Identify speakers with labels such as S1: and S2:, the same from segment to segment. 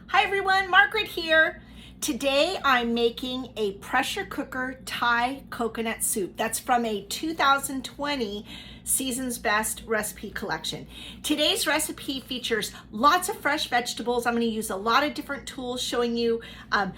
S1: Hi everyone, Margaret here. Today I'm making a pressure cooker Thai coconut soup. That's from a 2020 Season's Best recipe collection. Today's recipe features lots of fresh vegetables. I'm going to use a lot of different tools showing you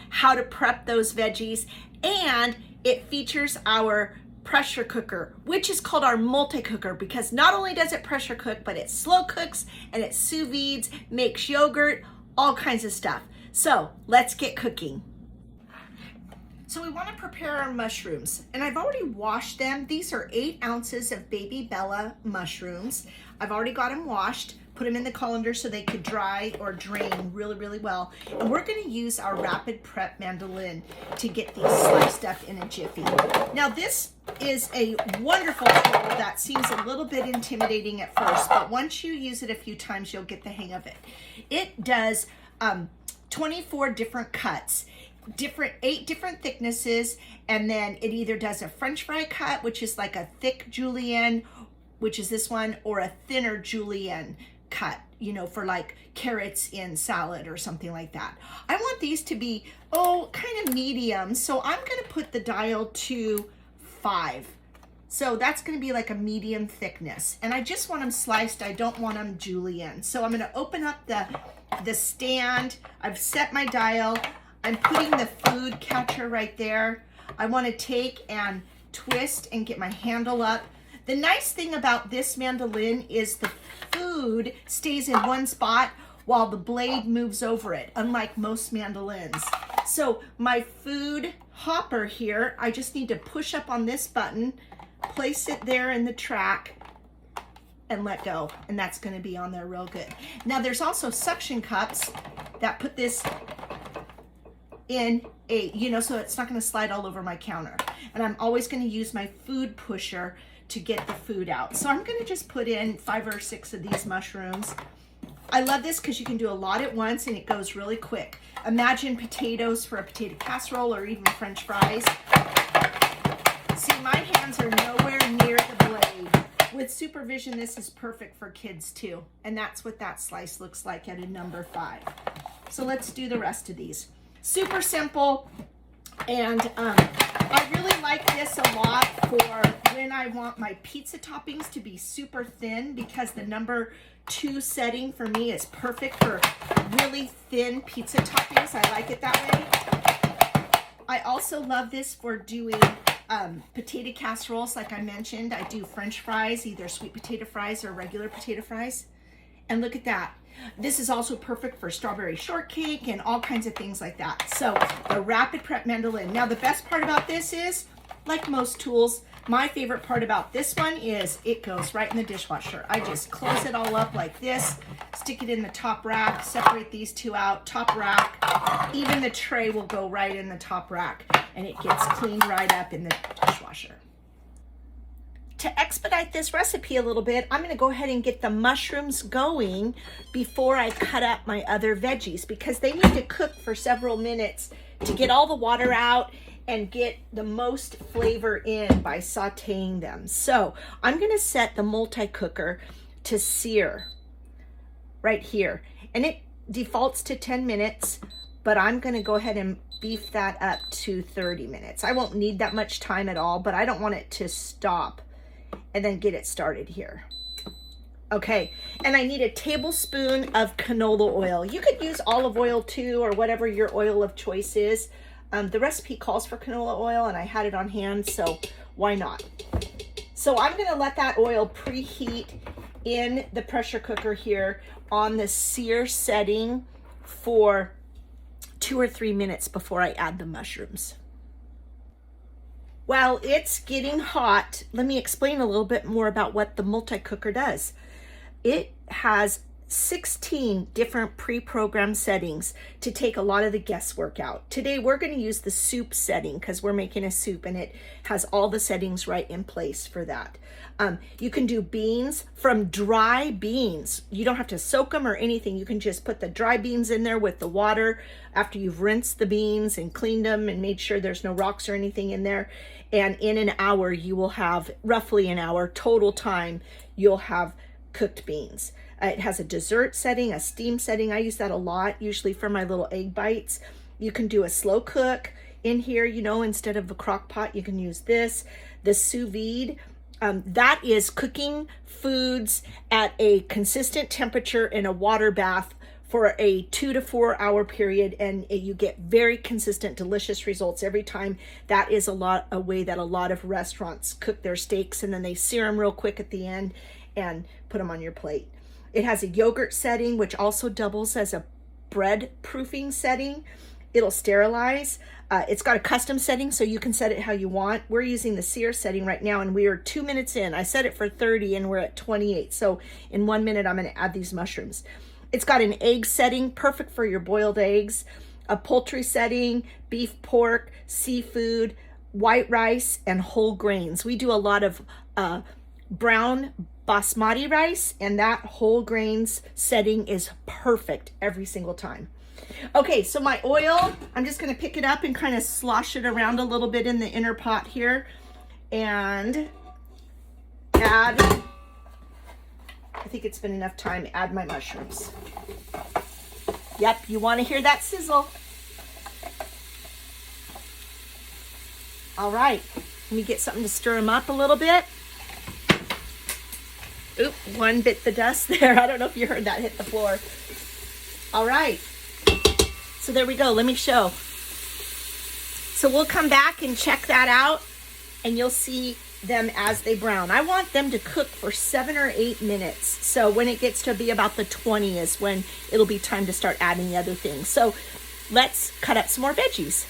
S1: how to prep those veggies, and it features our pressure cooker, which is called our multi-cooker because not only does it pressure cook, but it slow cooks and it sous vides, makes yogurt, all kinds of stuff. So let's get cooking. So we want to prepare our mushrooms, and I've already washed them. These are 8 ounces of Baby Bella mushrooms. I've already got them washed, put them in the colander so they could dry or drain really well. And we're going to use our Rapid Prep mandolin to get these sliced up in a jiffy. Now this is a wonderful tool that seems a little bit intimidating at first, but once you use it a few times, you'll get the hang of it. It does 24 different cuts, 8 different thicknesses, and then it either does a French fry cut, which is like a thick julienne, which is this one, or a thinner julienne cut, you know, for like carrots in salad or something like that. I want these to be, kind of medium, so I'm going to put the dial to 5. So that's going to be like a medium thickness, and I just want them sliced. I don't want them julienne. So I'm going to open up the stand. I've set my dial. I'm putting the food catcher right there. I want to take and twist and get my handle up. The nice thing about this mandolin is the food stays in one spot while the blade moves over it, unlike most mandolins. So my food hopper here, I just need to push up on this button, place it there in the track, and let go, and that's going to be on there real good. Now there's also suction cups that put this in so it's not going to slide all over my counter. And I'm always going to use my food pusher to get the food out. So I'm going to just put in 5 or 6 of these mushrooms. I love this because you can do a lot at once and it goes really quick. Imagine potatoes for a potato casserole or even French fries. See, my hands are nowhere near the blade. With supervision, this is perfect for kids too. And that's what that slice looks like at a number 5. So let's do the rest of these. Super simple. And I really like this a lot for when I want my pizza toppings to be super thin, because the number 2 setting for me is perfect for really thin pizza toppings. I like it that way. I also love this for doing potato casseroles. Like I mentioned, I do French fries, either sweet potato fries or regular potato fries. And look at that. This is also perfect for strawberry shortcake and all kinds of things like that. So the Rapid Prep mandolin. Now the best part about this is, like most tools, my favorite part about this one is it goes right in the dishwasher. I just close it all up like this, stick it in the top rack, separate these 2 out, top rack. Even the tray will go right in the top rack, and it gets cleaned right up in the dishwasher. To expedite this recipe a little bit, I'm going to go ahead and get the mushrooms going before I cut up my other veggies, because they need to cook for several minutes to get all the water out and get the most flavor in by sauteing them. So I'm going to set the multi-cooker to sear right here, and it defaults to 10 minutes, but I'm going to go ahead and beef that up to 30 minutes. I won't need that much time at all, but I don't want it to stop and then get it started here. Okay, and I need a tablespoon of canola oil. You could use olive oil too, or whatever your oil of choice is. The recipe calls for canola oil, and I had it on hand, so why not? So I'm going to let that oil preheat in the pressure cooker here on the sear setting for 2 or 3 minutes before I add the mushrooms. While it's getting hot, let me explain a little bit more about what the multi-cooker does. It has 16 different pre-programmed settings to take a lot of the guesswork out. Today we're going to use the soup setting because we're making a soup, and it has all the settings right in place for that. You can do beans from dry beans. You don't have to soak them or anything. You can just put the dry beans in there with the water after you've rinsed the beans and cleaned them and made sure there's no rocks or anything in there. And in an hour, you will have, roughly an hour total time, you'll have cooked beans. It has a dessert setting, a steam setting. I use that a lot, usually for my little egg bites. You can do a slow cook in here, you know, instead of a crock pot, you can use this. The sous vide, that is cooking foods at a consistent temperature in a water bath for a 2 to 4 hour period, and you get very consistent, delicious results every time. That is a way that a lot of restaurants cook their steaks, and then they sear them real quick at the end and put them on your plate. It has a yogurt setting, which also doubles as a bread proofing setting. It'll sterilize. It's got a custom setting, so you can set it how you want. We're using the sear setting right now, and we are 2 minutes in. I set it for 30, and we're at 28. So in 1 minute, I'm going to add these mushrooms. It's got an egg setting, perfect for your boiled eggs, a poultry setting, beef, pork, seafood, white rice, and whole grains. We do a lot of brown basmati rice, and that whole grains setting is perfect every single time. Okay, so my oil, I'm just going to pick it up and kind of slosh it around a little bit in the inner pot here and add, I think it's been enough time, add my mushrooms. Yep, you want to hear that sizzle. All right, let me get something to stir them up a little bit. Oop, one bit the dust there. I don't know if you heard that hit the floor. All right. So there we go. Let me show. So we'll come back and check that out, and you'll see them as they brown. I want them to cook for 7 or 8 minutes. So when it gets to be about the 20 is when it'll be time to start adding the other things. So let's cut up some more veggies.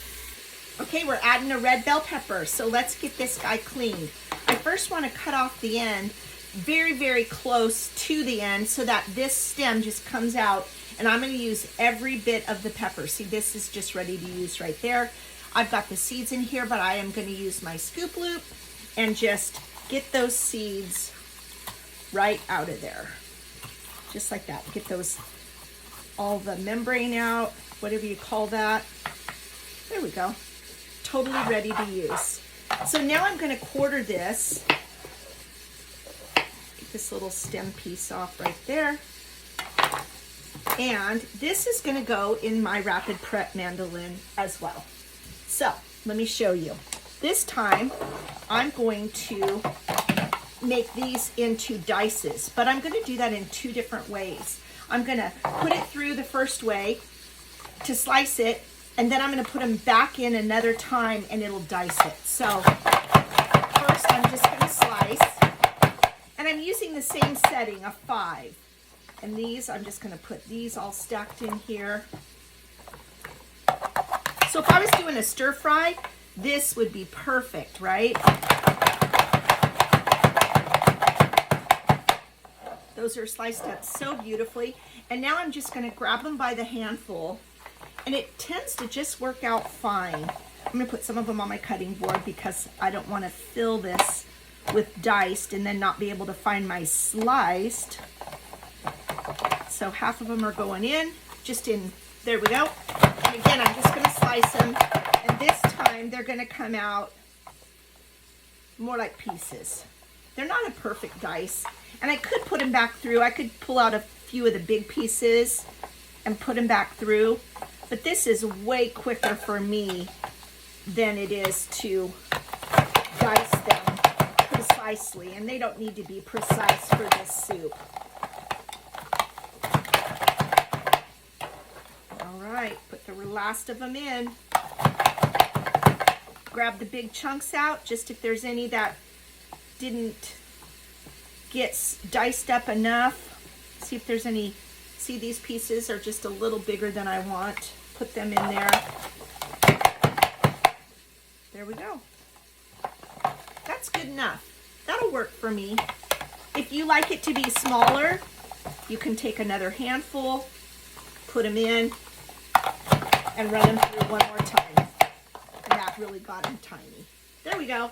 S1: Okay, we're adding a red bell pepper. So let's get this guy cleaned. I first want to cut off the end very, very close to the end so that this stem just comes out. And I'm going to use every bit of the pepper. See, this is just ready to use right there. I've got the seeds in here, but I am going to use my scoop loop and just get those seeds right out of there. Just like that. Get those, all the membrane out, whatever you call that. There we go. Totally ready to use. So now I'm going to quarter this. Get this little stem piece off right there. And this is going to go in my Rapid Prep mandolin as well. So let me show you. This time I'm going to make these into dices, but I'm going to do that in 2 different ways. I'm going to put it through the first way to slice it, and then I'm going to put them back in another time and it'll dice it. So first I'm just going to slice, and I'm using the same setting of 5. And these, I'm just going to put these all stacked in here. So if I was doing a stir fry, this would be perfect, right? Those are sliced up so beautifully. And now I'm just going to grab them by the handful. And it tends to just work out fine. I'm going to put some of them on my cutting board because I don't want to fill this with diced and then not be able to find my sliced. So half of them are going in, just in, there we go. And again, I'm just going to slice them. And this time they're going to come out more like pieces. They're not a perfect dice. And I could put them back through. I could pull out a few of the big pieces and put them back through. But this is way quicker for me than it is to dice them precisely. And they don't need to be precise for this soup. Put the last of them in. Grab the big chunks out, just if there's any that didn't get diced up enough. See if there's any, see these pieces are just a little bigger than I want. Put them in there. There we go. That's good enough. That'll work for me. If you like it to be smaller, you can take another handful, put them in, and run them through one more time. And that really got them tiny. There we go.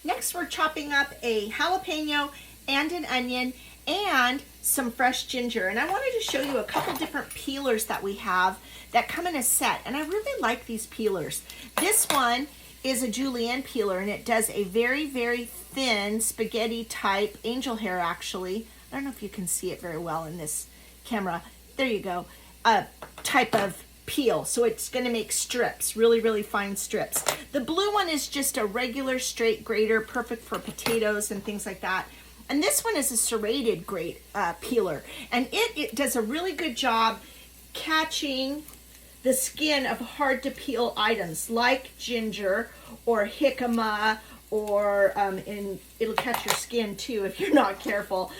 S1: Next, we're chopping up a jalapeno and an onion and some fresh ginger. And I wanted to show you a couple different peelers that we have that come in a set. And I really like these peelers. This one is a julienne peeler, and it does a very, very thin spaghetti type, angel hair actually. I don't know if you can see it very well in this camera. There you go. Type of peel. So it's going to make strips, really, really fine strips. The blue one is just a regular straight grater, perfect for potatoes and things like that. And this one is a serrated peeler. And it does a really good job catching the skin of hard to peel items like ginger or jicama, or and it'll catch your skin too if you're not careful.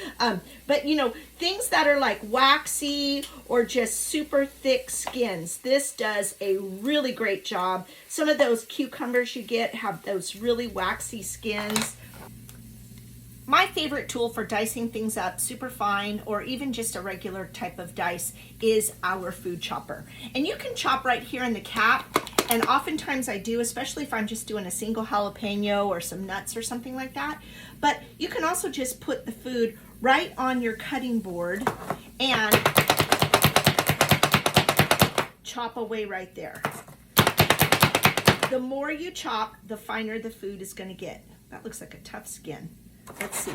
S1: But you know, things that are like waxy or just super thick skins, this does a really great job. Some of those cucumbers you get have those really waxy skins. My favorite tool for dicing things up super fine, or even just a regular type of dice, is our food chopper. And you can chop right here in the cap, and oftentimes I do, especially if I'm just doing a single jalapeno or some nuts or something like that. But you can also just put the food right on your cutting board and chop away right there. The more you chop, the finer the food is going to get. That looks like a tough skin. Let's see.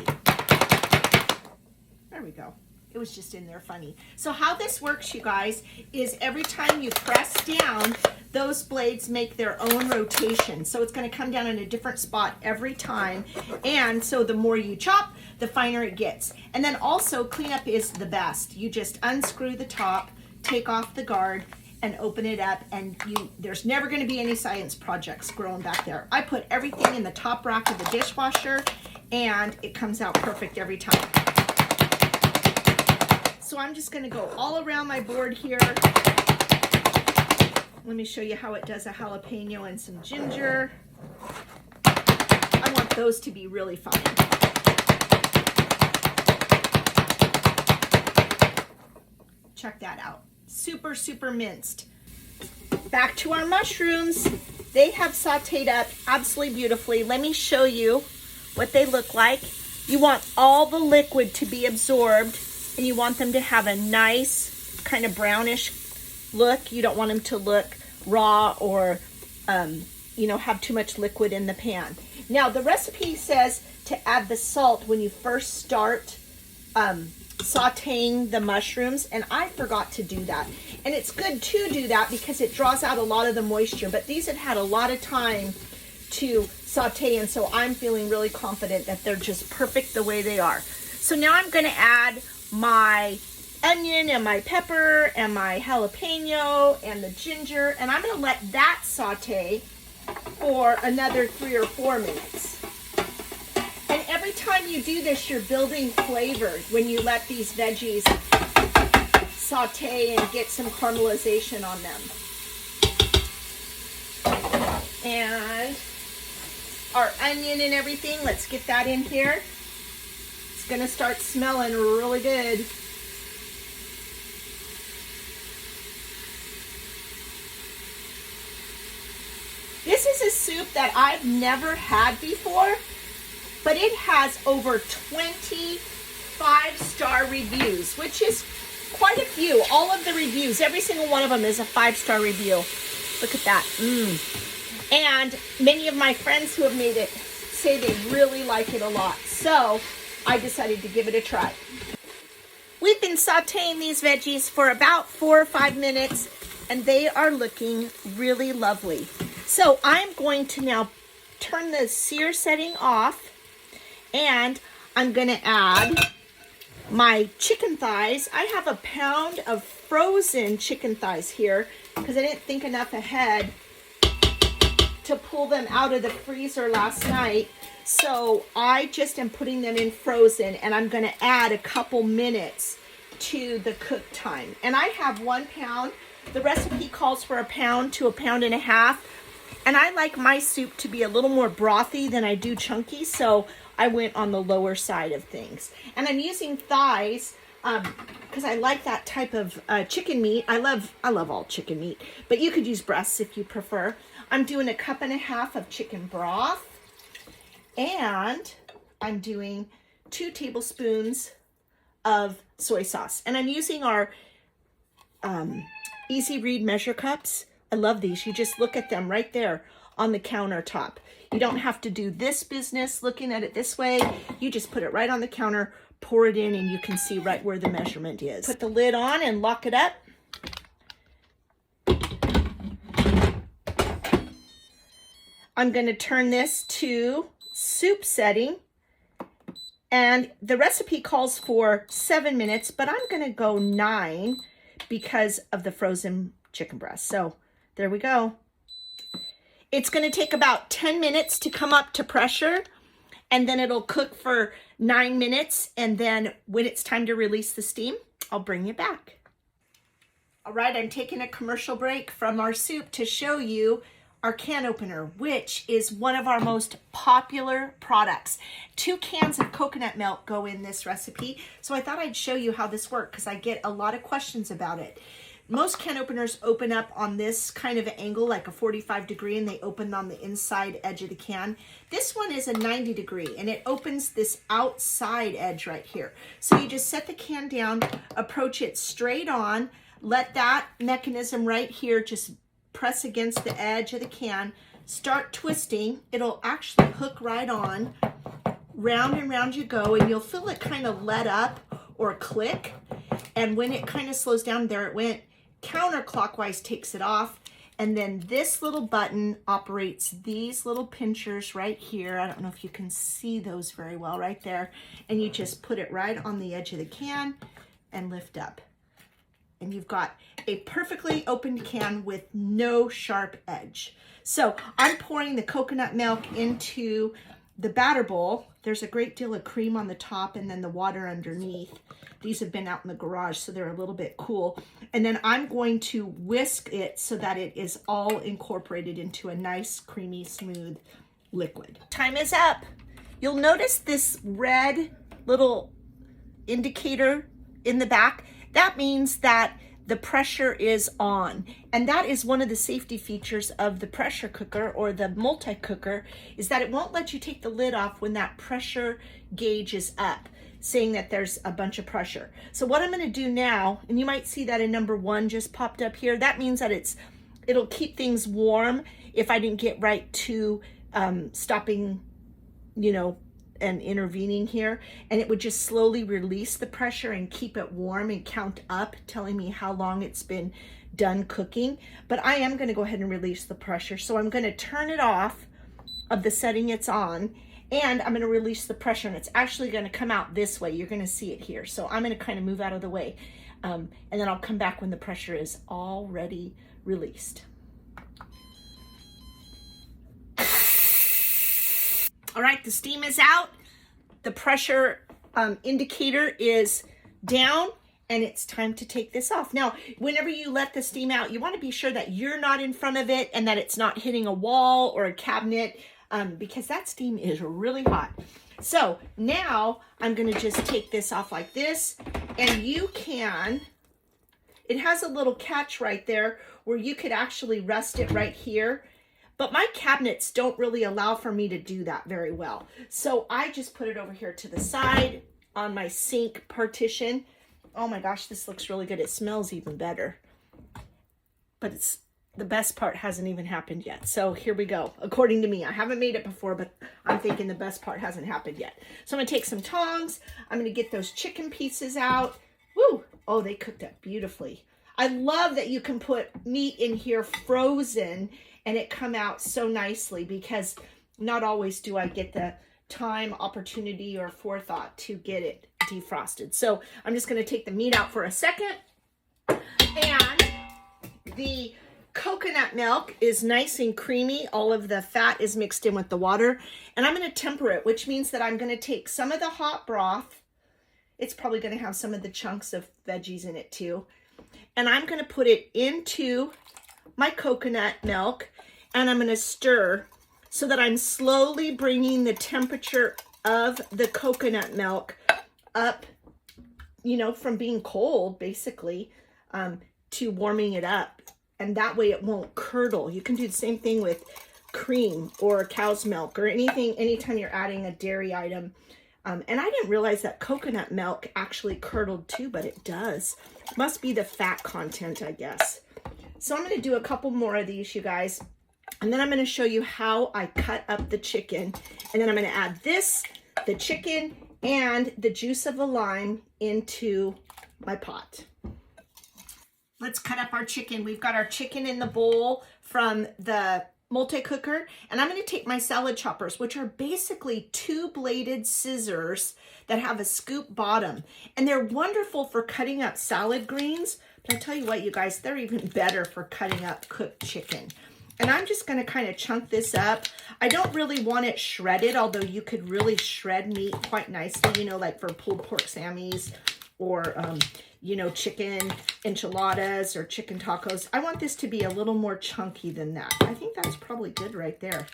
S1: There we go. It was just in there funny. So how this works, you guys, is every time you press down, those blades make their own rotation. So it's going to come down in a different spot every time. And so the more you chop, the finer it gets. And then also cleanup is the best. You just unscrew the top, take off the guard, and open it up, and there's never going to be any science projects growing back there. I put everything in the top rack of the dishwasher, and it comes out perfect every time. So I'm just going to go all around my board here. Let me show you how it does a jalapeno and some ginger. I want those to be really fine. Check that out. Super, super minced. Back to our mushrooms. They have sauteed up absolutely beautifully. Let me show you what they look like. You want all the liquid to be absorbed, and you want them to have a nice kind of brownish look. You don't want them to look raw or have too much liquid in the pan. Now the recipe says to add the salt when you first start sauteing the mushrooms, and I forgot to do that. And it's good to do that because it draws out a lot of the moisture, but these have had a lot of time to saute, and so I'm feeling really confident that they're just perfect the way they are. So now I'm going to add my onion and my pepper and my jalapeno and the ginger, and I'm going to let that saute for another 3 or 4 minutes. And every time you do this, you're building flavor when you let these veggies saute and get some caramelization on them. And our onion and everything, let's get that in here. It's gonna start smelling really good. This is a soup that I've never had before, but it has over 20 5-star reviews, which is quite a few. All of the reviews, every single one of them is a 5-star review. Look at that. And many of my friends who have made it say they really like it a lot. So I decided to give it a try. We've been sauteing these veggies for about 4 or 5 minutes, and they are looking really lovely. So I'm going to now turn the sear setting off, and I'm going to add my chicken thighs. I have a pound of frozen chicken thighs here because I didn't think enough ahead to pull them out of the freezer last night. So I just am putting them in frozen, and I'm going to add a couple minutes to the cook time. And I have 1 pound. The recipe calls for 1 pound to 1.5 pounds. And I like my soup to be a little more brothy than I do chunky, so I went on the lower side of things. And I'm using thighs because I like that type of chicken meat. I love all chicken meat, but you could use breasts if you prefer. I'm doing 1.5 cups of chicken broth, and I'm doing 2 tablespoons of soy sauce. And I'm using our Easy Read measure cups. I love these. You just look at them right there. on the countertop. You don't have to do this business looking at it this way. You just put it right on the counter, pour it in, and you can see right where the measurement is. Put the lid on and lock it up. I'm going to turn this to soup setting. And the recipe calls for 7 minutes, but I'm going to go 9 because of the frozen chicken breast. So there we go. It's going to take about 10 minutes to come up to pressure, and then it'll cook for 9 minutes. And then when it's time to release the steam, I'll bring you back. All right, I'm taking a commercial break from our soup to show you our can opener, which is one of our most popular products. 2 cans of coconut milk go in this recipe. So I thought I'd show you how this works because I get a lot of questions about it. Most can openers open up on this kind of angle, like a 45 degree, and they open on the inside edge of the can. This one is a 90 degree, and it opens this outside edge right here. So you just set the can down, approach it straight on, let that mechanism right here just press against the edge of the can, start twisting. It'll actually hook right on. Round and round you go, and you'll feel it kind of let up or click. And when it kind of slows down, there it went. Counterclockwise takes it off. And then this little button operates these little pinchers right here. I don't know if you can see those very well right there. And you just put it right on the edge of the can and lift up. And you've got a perfectly opened can with no sharp edge. So I'm pouring the coconut milk into the batter bowl. There's a great deal of cream on the top and then the water underneath. These have been out in the garage, so they're a little bit cool. And then I'm going to whisk it so that it is all incorporated into a nice, creamy, smooth liquid. Time is up. You'll notice this red little indicator in the back. That means that the pressure is on. And that is one of the safety features of the pressure cooker or the multi-cooker, is that it won't let you take the lid off when that pressure gauge is up, saying that there's a bunch of pressure. So what I'm going to do now, and you might see that in number 1 just popped up here, that means that it'll keep things warm if I didn't get right to stopping, and intervening here, and it would just slowly release the pressure and keep it warm and count up, telling me how long it's been done cooking. But I am going to go ahead and release the pressure. So I'm going to turn it off of the setting it's on, and I'm going to release the pressure, and it's actually going to come out this way. You're going to see it here. So I'm going to kind of move out of the way, and then I'll come back when the pressure is already released. All right, the steam is out. The pressure indicator is down, and it's time to take this off. Now, whenever you let the steam out, you want to be sure that you're not in front of it and that it's not hitting a wall or a cabinet, because that steam is really hot. So now I'm going to just take this off like this, and it has a little catch right there where you could actually rest it right here. But my cabinets don't really allow for me to do that very well. So I just put it over here to the side on my sink partition. Oh my gosh, this looks really good. It smells even better. But the best part hasn't even happened yet. So here we go. According to me, I haven't made it before, but I'm thinking the best part hasn't happened yet. So I'm going to take some tongs. I'm going to get those chicken pieces out. Woo! Oh, they cooked up beautifully. I love that you can put meat in here frozen and it come out so nicely, because not always do I get the time, opportunity, or forethought to get it defrosted. So I'm just going to take the meat out for a second. And the coconut milk is nice and creamy. All of the fat is mixed in with the water. And I'm going to temper it, which means that I'm going to take some of the hot broth. It's probably going to have some of the chunks of veggies in it too. And I'm going to put it into my coconut milk, and I'm going to stir so that I'm slowly bringing the temperature of the coconut milk up, from being cold basically, to warming it up. And that way it won't curdle. You can do the same thing with cream or cow's milk or anything, anytime you're adding a dairy item. And I didn't realize that coconut milk actually curdled too, but it does. Must be the fat content, I guess. So I'm going to do a couple more of these, you guys. And then I'm going to show you how I cut up the chicken. And then I'm going to add this, the chicken, and the juice of the lime into my pot. Let's cut up our chicken. We've got our chicken in the bowl from the multi-cooker, and I'm going to take my salad choppers, which are basically two-bladed scissors that have a scoop bottom, and they're wonderful for cutting up salad greens, but I tell you what, you guys, they're even better for cutting up cooked chicken. And I'm just going to kind of chunk this up. I don't really want it shredded, although you could really shred meat quite nicely, you know, like for pulled pork sammies or you know, chicken enchiladas or chicken tacos. I want this to be a little more chunky than that. I think that's probably good right there.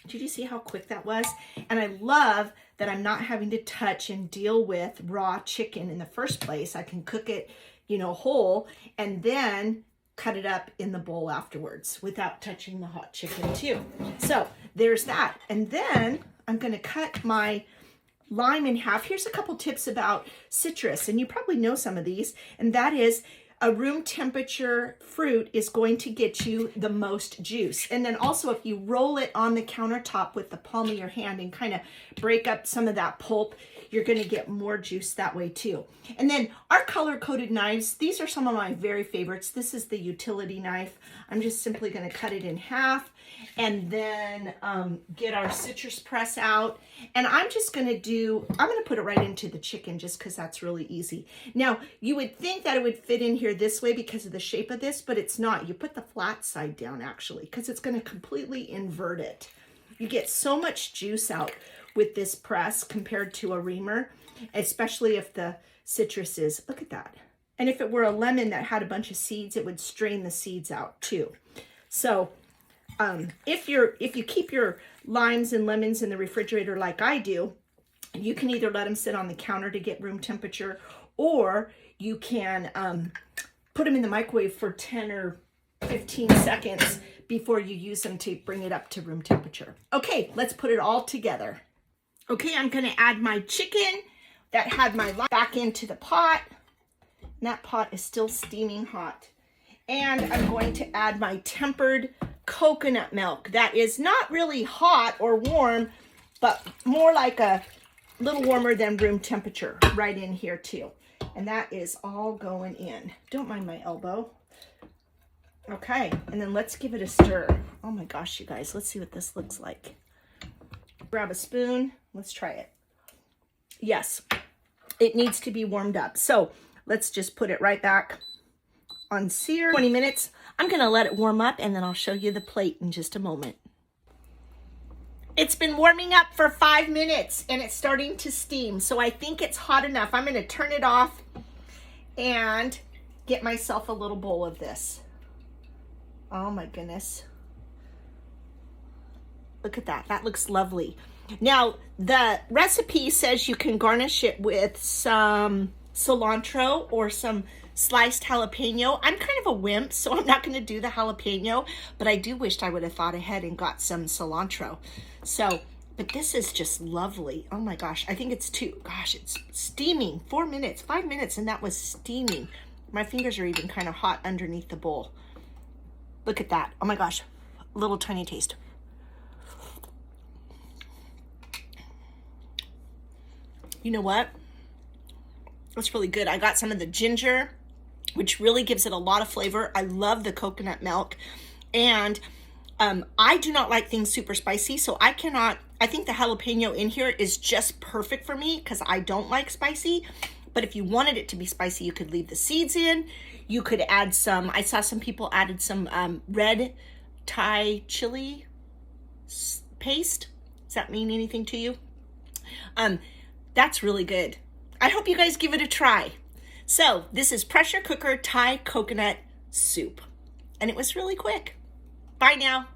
S1: Did you see how quick that was? And I love that I'm not having to touch and deal with raw chicken in the first place. I can cook it, you know, whole and then cut it up in the bowl afterwards without touching the hot chicken too. So there's that. And then I'm going to cut my lime in half. Here's a couple tips about citrus, and you probably know some of these, and that is a room temperature fruit is going to get you the most juice. And then also if you roll it on the countertop with the palm of your hand and kind of break up some of that pulp, you're going to get more juice that way too. And then our color-coded knives, these are some of my very favorites. This is the utility knife. I'm just simply going to cut it in half and then get our citrus press out. And I'm just going to I'm going to put it right into the chicken just because that's really easy. Now, you would think that it would fit in here this way because of the shape of this, but it's not. You put the flat side down actually because it's going to completely invert it. You get so much juice out with this press compared to a reamer, especially if the citrus is, look at that. And if it were a lemon that had a bunch of seeds, it would strain the seeds out too. So if you keep your limes and lemons in the refrigerator like I do, you can either let them sit on the counter to get room temperature, or you can put them in the microwave for 10 or 15 seconds before you use them to bring it up to room temperature. Okay, let's put it all together. Okay, I'm going to add my chicken that had my lime back into the pot. And that pot is still steaming hot. And I'm going to add my tempered coconut milk that is not really hot or warm, but more like a little warmer than room temperature right in here too. And that is all going in. Don't mind my elbow. Okay, and then let's give it a stir. Oh my gosh, you guys, let's see what this looks like. Grab a spoon. Let's try it. Yes, it needs to be warmed up. So let's just put it right back on sear. 20 minutes. I'm going to let it warm up and then I'll show you the plate in just a moment. It's been warming up for 5 minutes and it's starting to steam. So I think it's hot enough. I'm going to turn it off and get myself a little bowl of this. Oh my goodness. Look at that. That looks lovely. Now, the recipe says you can garnish it with some cilantro or some sliced jalapeno. I'm kind of a wimp, so I'm not going to do the jalapeno, but I do wish I would have thought ahead and got some cilantro. So, but this is just lovely. Oh my gosh. I think it's it's steaming. 4 minutes, 5 minutes, and that was steaming. My fingers are even kind of hot underneath the bowl. Look at that. Oh my gosh. Little tiny taste. You know what? It's really good. I got some of the ginger, which really gives it a lot of flavor. I love the coconut milk. And I do not like things super spicy, so I think the jalapeno in here is just perfect for me because I don't like spicy. But if you wanted it to be spicy, you could leave the seeds in. You could add some, I saw some people added some red Thai chili paste. Does that mean anything to you? That's really good. I hope you guys give it a try. So this is pressure cooker Thai coconut soup. And it was really quick. Bye now.